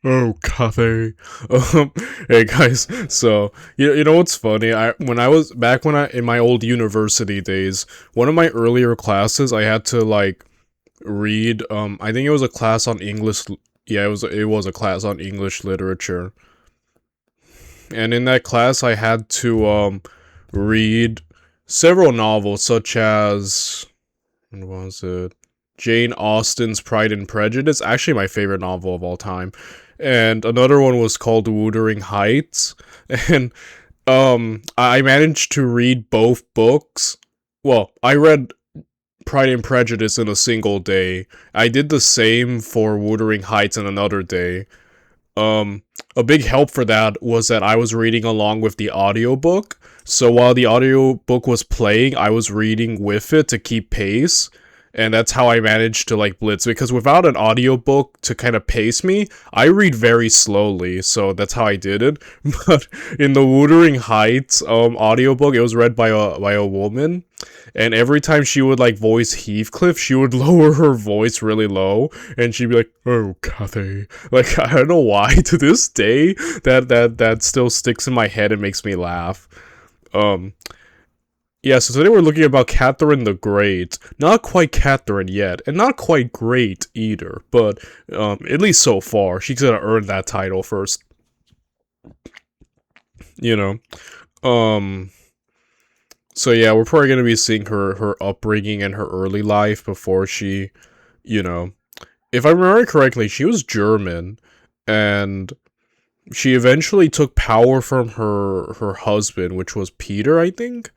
Oh, coffee. Um, hey guys. So you know what's funny? When I in my old university days, one of my earlier classes, I had to like read. I think it was a class on English. Yeah, it was a class on English literature, and in that class, I had to read several novels, such as what was it? Jane Austen's Pride and Prejudice, actually my favorite novel of all time. And another one was called Wuthering Heights. And I managed to read both books. Well, I read Pride and Prejudice in a single day. I did the same for Wuthering Heights in another day. Um, a big help for that was that I was reading along with the audiobook. So while the audiobook was playing, I was reading with it to keep pace. And that's how I managed to like blitz because without an audiobook to kind of pace me, I read very slowly, so that's how I did it. But in the Wuthering Heights audiobook, it was read by a woman, and every time she would like voice Heathcliff, she would lower her voice really low, and she'd be like, "Oh, Cathy." Like I don't know why to this day that still sticks in my head and makes me laugh. Um, yeah, so today we're looking about Catherine the Great. Not quite Catherine yet, and not quite great either, but at least so far, she's gonna earn that title first. You know. Um, so yeah, we're probably gonna be seeing her upbringing and her early life before she, you know, if I remember correctly, she was German, and she eventually took power from her husband, which was Peter, I think.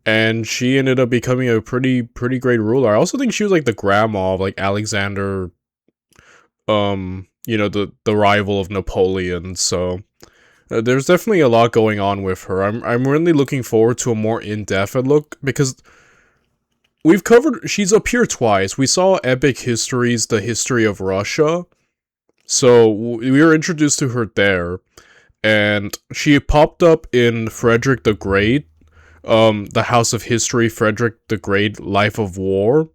And she ended up becoming a pretty great ruler. I also think she was like the grandma of like Alexander, the rival of Napoleon. So there's definitely a lot going on with her. I'm really looking forward to a more in-depth look because she's appeared twice. We saw Epic Histories, the history of Russia. So we were introduced to her there, and she popped up in Frederick the Great, the House of History, Frederick the Great, Life of War,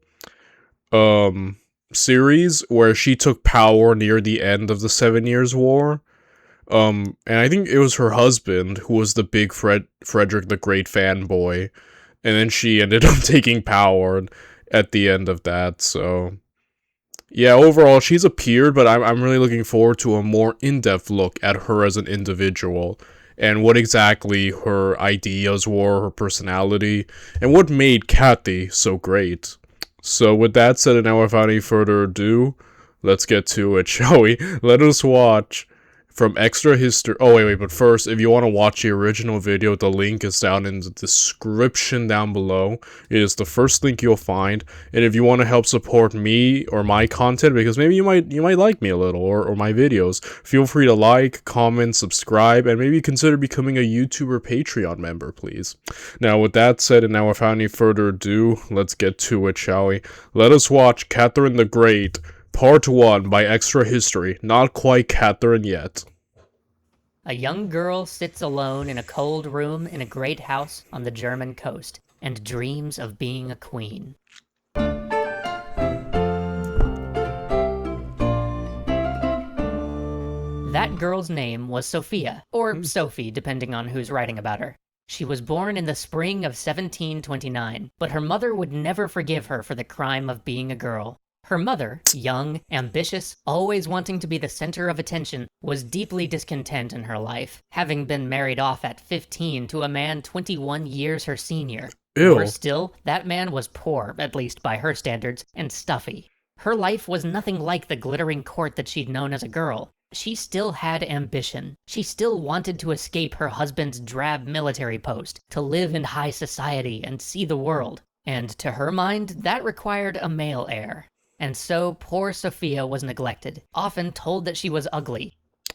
um, series where she took power near the end of the 7 Years' War. And I think it was her husband who was the big Frederick the Great fanboy, and then she ended up taking power at the end of that. So yeah, overall she's appeared, but I'm really looking forward to a more in-depth look at her as an individual and what exactly her ideas were, her personality, and what made Kathy so great. So with that said, and now without any further ado, let's get to it, shall we? Let us watch from Extra History. Oh, wait, but first, if you want to watch the original video, the link is down in the description down below. It is the first link you'll find. And if you want to help support me or my content, because maybe you might like me a little or my videos, feel free to like, comment, subscribe, and maybe consider becoming a YouTuber Patreon member, please. Now, with that said, and now without any further ado, let's get to it, shall we? Let us watch Catherine the Great, Part 1 by Extra History. Not quite Catherine yet. A young girl sits alone in a cold room in a great house on the German coast and dreams of being a queen. That girl's name was Sophia, or Sophie, depending on who's writing about her. She was born in the spring of 1729, but her mother would never forgive her for the crime of being a girl. Her mother, young, ambitious, always wanting to be the center of attention, was deeply discontent in her life, having been married off at 15 to a man 21 years her senior. Ew. Worse still, that man was poor, at least by her standards, and stuffy. Her life was nothing like the glittering court that she'd known as a girl. She still had ambition. She still wanted to escape her husband's drab military post, to live in high society and see the world. And to her mind, that required a male heir. And so poor Sophia was neglected, often told that she was ugly.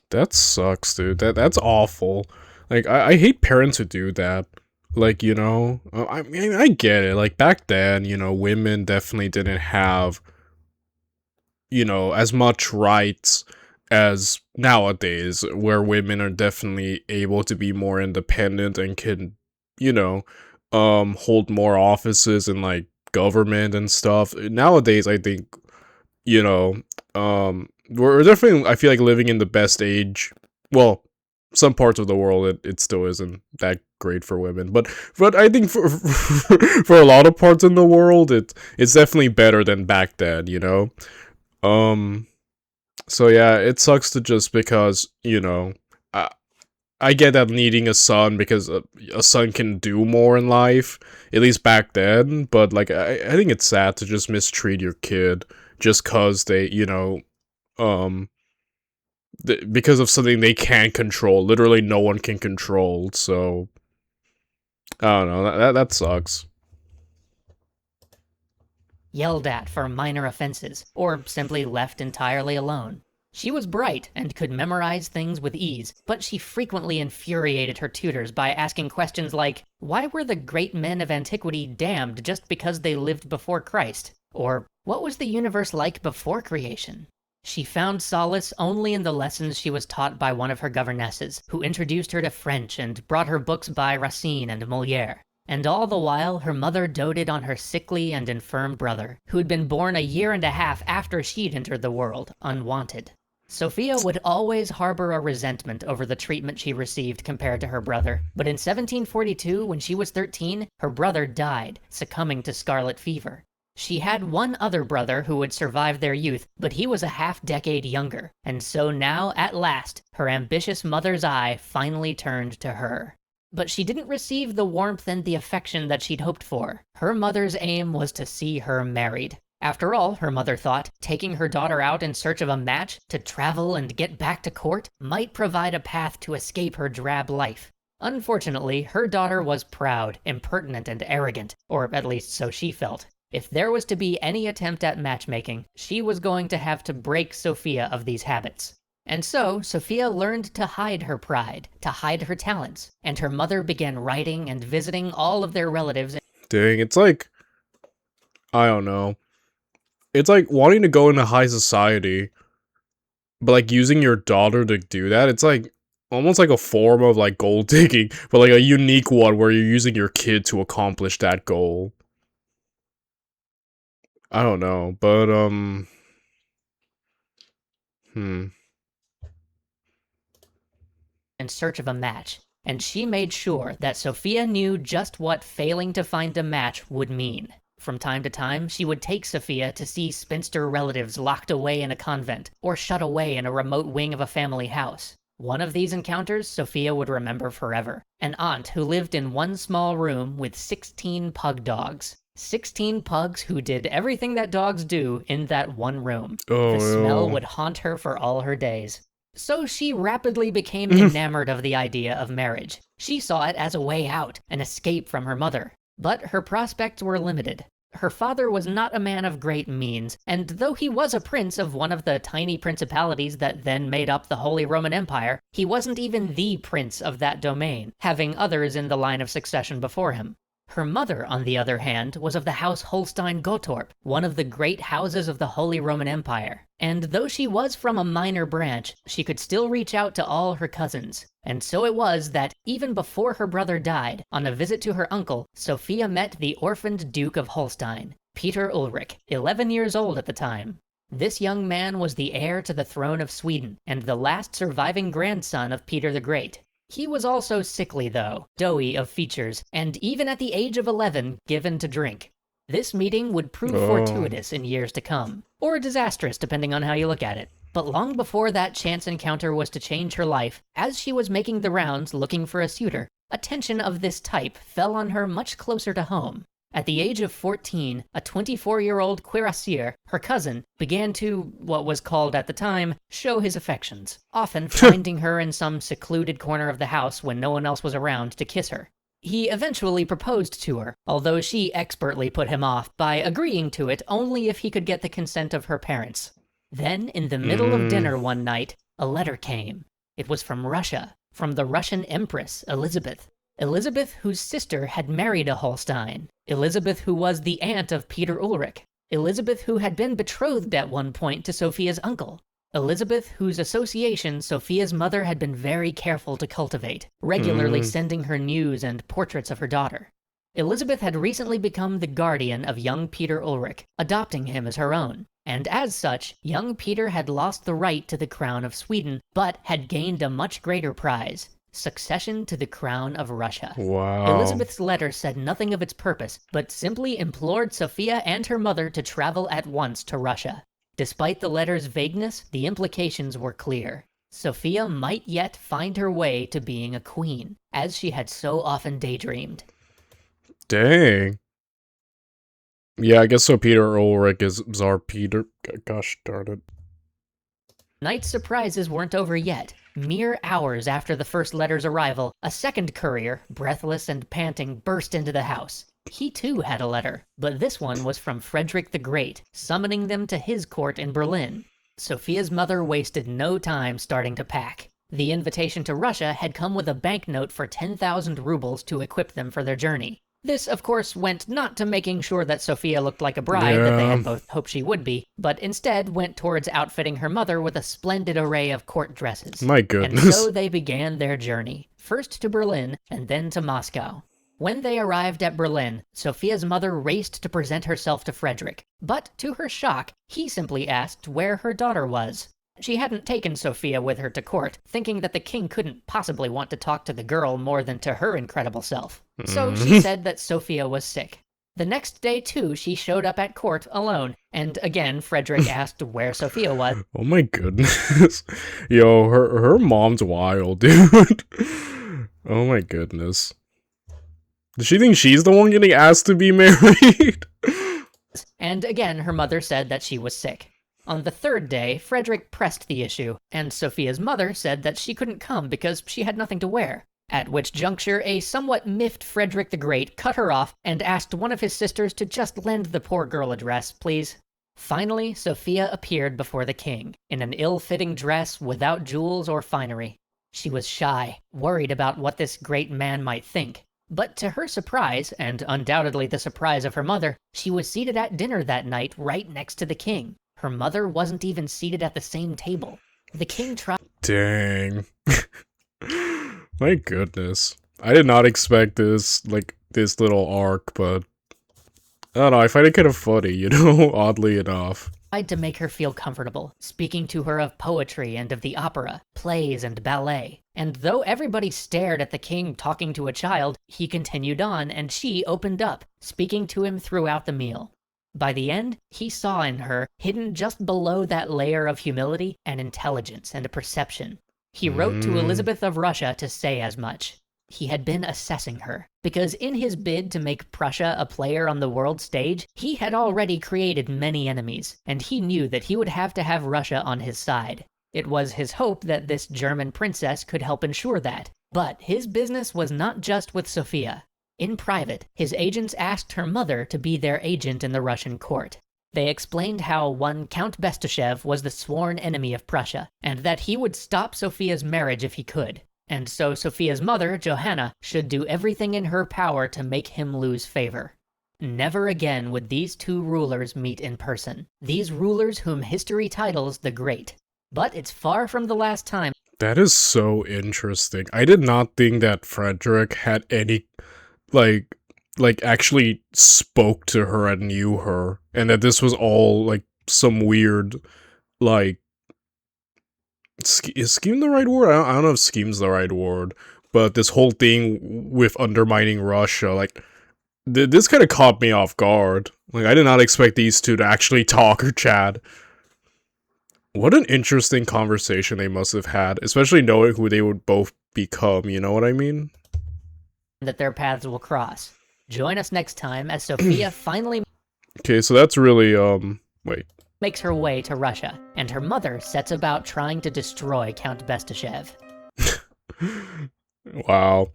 That sucks, dude. That's awful. Like, I hate parents who do that. Like, I mean, I get it. Like, back then, women definitely didn't have, as much rights as nowadays, where women are definitely able to be more independent and can, you know, hold more offices in, like, government and stuff. Nowadays, I think, you know, we're definitely, I feel like, living in the best age. Well, some parts of the world it still isn't that great for women, but I think for for a lot of parts in the world it's definitely better than back then, you know. Um, so yeah, it sucks to just because, you know, I I get that needing a son because a son can do more in life, at least back then. But like, I think it's sad to just mistreat your kid just cause they, you know, um, because of something they can't control. Literally, no one can control. So I don't know. That sucks. Yelled at for minor offenses, or simply left entirely alone. She was bright and could memorize things with ease, but she frequently infuriated her tutors by asking questions like, why were the great men of antiquity damned just because they lived before Christ? Or, what was the universe like before creation? She found solace only in the lessons she was taught by one of her governesses, who introduced her to French and brought her books by Racine and Molière. And all the while, her mother doted on her sickly and infirm brother, who'd been born a year and a half after she'd entered the world, unwanted. Sophia would always harbor a resentment over the treatment she received compared to her brother, but in 1742, when she was 13, her brother died, succumbing to scarlet fever. She had one other brother who would survive their youth, but he was a half-decade younger, and so now, at last, her ambitious mother's eye finally turned to her. But she didn't receive the warmth and the affection that she'd hoped for. Her mother's aim was to see her married. After all, her mother thought, taking her daughter out in search of a match, to travel and get back to court, might provide a path to escape her drab life. Unfortunately, her daughter was proud, impertinent, and arrogant, or at least so she felt. If there was to be any attempt at matchmaking, she was going to have to break Sophia of these habits. And so, Sophia learned to hide her pride, to hide her talents, and her mother began writing and visiting all of their relatives. Dang, it's like, I don't know. It's like wanting to go into high society, but like using your daughter to do that, it's like almost like a form of like gold digging, but like a unique one where you're using your kid to accomplish that goal. I don't know, but hmm. In search of a match, and she made sure that Sophia knew just what failing to find a match would mean. From time to time, she would take Sophia to see spinster relatives locked away in a convent, or shut away in a remote wing of a family house. One of these encounters Sophia would remember forever. An aunt who lived in one small room with 16 pug dogs. 16 pugs who did everything that dogs do in that one room. Oh, The smell no. would haunt her for all her days. So she rapidly became enamored of the idea of marriage. She saw it as a way out, an escape from her mother. But her prospects were limited. Her father was not a man of great means, and though he was a prince of one of the tiny principalities that then made up the Holy Roman Empire, he wasn't even the prince of that domain, having others in the line of succession before him. Her mother, on the other hand, was of the House Holstein-Gottorp, one of the great houses of the Holy Roman Empire. And though she was from a minor branch, she could still reach out to all her cousins. And so it was that, even before her brother died, on a visit to her uncle, Sophia met the orphaned Duke of Holstein, Peter Ulrich, 11 years old at the time. This young man was the heir to the throne of Sweden, and the last surviving grandson of Peter the Great. He was also sickly, though, doughy of features, and even at the age of 11, given to drink. This meeting would prove fortuitous in years to come, or disastrous depending on how you look at it. But long before that chance encounter was to change her life, as she was making the rounds looking for a suitor, attention of this type fell on her much closer to home. At the age of 14, a 24-year-old cuirassier, her cousin, began to, what was called at the time, show his affections, often finding her in some secluded corner of the house when no one else was around to kiss her. He eventually proposed to her, although she expertly put him off by agreeing to it only if he could get the consent of her parents. Then, in the middle of dinner one night, a letter came. It was from Russia, from the Russian Empress, Elizabeth. Elizabeth, whose sister had married a Holstein. Elizabeth, who was the aunt of Peter Ulrich. Elizabeth, who had been betrothed at one point to Sophia's uncle. Elizabeth, whose association Sophia's mother had been very careful to cultivate, regularly sending her news and portraits of her daughter. Elizabeth had recently become the guardian of young Peter Ulrich, adopting him as her own. And as such, young Peter had lost the right to the crown of Sweden, but had gained a much greater prize: succession to the crown of Russia. Wow. Elizabeth's letter said nothing of its purpose, but simply implored Sophia and her mother to travel at once to Russia. Despite the letter's vagueness, the implications were clear. Sophia might yet find her way to being a queen, as she had so often daydreamed. Dang. Yeah, I guess so. Peter Ulrich is Tsar Peter. Gosh darn it. Night's surprises weren't over yet. Mere hours after the first letter's arrival, a second courier, breathless and panting, burst into the house. He too had a letter, but this one was from Frederick the Great, summoning them to his court in Berlin. Sophia's mother wasted no time starting to pack. The invitation to Russia had come with a banknote for 10,000 rubles to equip them for their journey. This, of course, went not to making sure that Sophia looked like a bride that they had both hoped she would be, but instead went towards outfitting her mother with a splendid array of court dresses. My goodness. And so they began their journey, first to Berlin and then to Moscow. When they arrived at Berlin, Sophia's mother raced to present herself to Frederick, but to her shock, he simply asked where her daughter was. She hadn't taken Sophia with her to court, thinking that the king couldn't possibly want to talk to the girl more than to her incredible self. So she said that Sophia was sick. The next day, too, she showed up at court alone, and again, Frederick asked where Sophia was. Oh my goodness. Yo, her mom's wild, dude. Oh my goodness. Does she think she's the one getting asked to be married? And again, her mother said that she was sick. On the third day, Frederick pressed the issue, and Sophia's mother said that she couldn't come because she had nothing to wear. At which juncture, a somewhat miffed Frederick the Great cut her off and asked one of his sisters to just lend the poor girl a dress, please. Finally, Sophia appeared before the king, in an ill-fitting dress without jewels or finery. She was shy, worried about what this great man might think. But to her surprise, and undoubtedly the surprise of her mother, she was seated at dinner that night right next to the king. Her mother wasn't even seated at the same table. The king tried— Dang. My goodness. I did not expect this little arc, but I don't know, I find it kind of funny, you know, oddly enough. to make her feel comfortable, speaking to her of poetry and of the opera, plays and ballet. And though everybody stared at the king talking to a child, he continued on and she opened up, speaking to him throughout the meal. By the end, he saw in her, hidden just below that layer of humility, an intelligence and a perception. He wrote to Elizabeth of Russia to say as much. He had been assessing her, because in his bid to make Prussia a player on the world stage, he had already created many enemies, and he knew that he would have to have Russia on his side. It was his hope that this German princess could help ensure that. But his business was not just with Sophia. In private, his agents asked her mother to be their agent in the Russian court. They explained how one Count Bestuchev was the sworn enemy of Prussia, and that he would stop Sophia's marriage if he could. And so Sophia's mother, Johanna, should do everything in her power to make him lose favor. Never again would these two rulers meet in person. These rulers whom history titles the Great. But it's far from the last time. That is so interesting. I did not think that Frederick had any, like actually spoke to her and knew her, and that this was all, like, some weird, like, is scheme the right word? I don't know if scheme's the right word, but this whole thing with undermining Russia, like, this kind of caught me off guard. Like, I did not expect these two to actually talk or chat. What an interesting conversation they must have had, especially knowing who they would both become, you know what I mean? That their paths will cross. Join us next time as Sophia finally Okay, so that's really, wait. makes her way to Russia, and her mother sets about trying to destroy Count Bestuchev. Wow.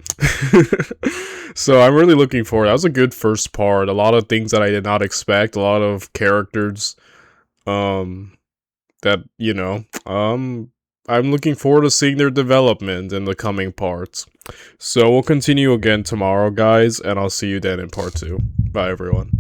So I'm really looking forward. That was a good first part. A lot of things that I did not expect. A lot of characters, that, you know, I'm looking forward to seeing their development in the coming parts. So we'll continue again tomorrow, guys, and I'll see you then in part 2. Bye, everyone.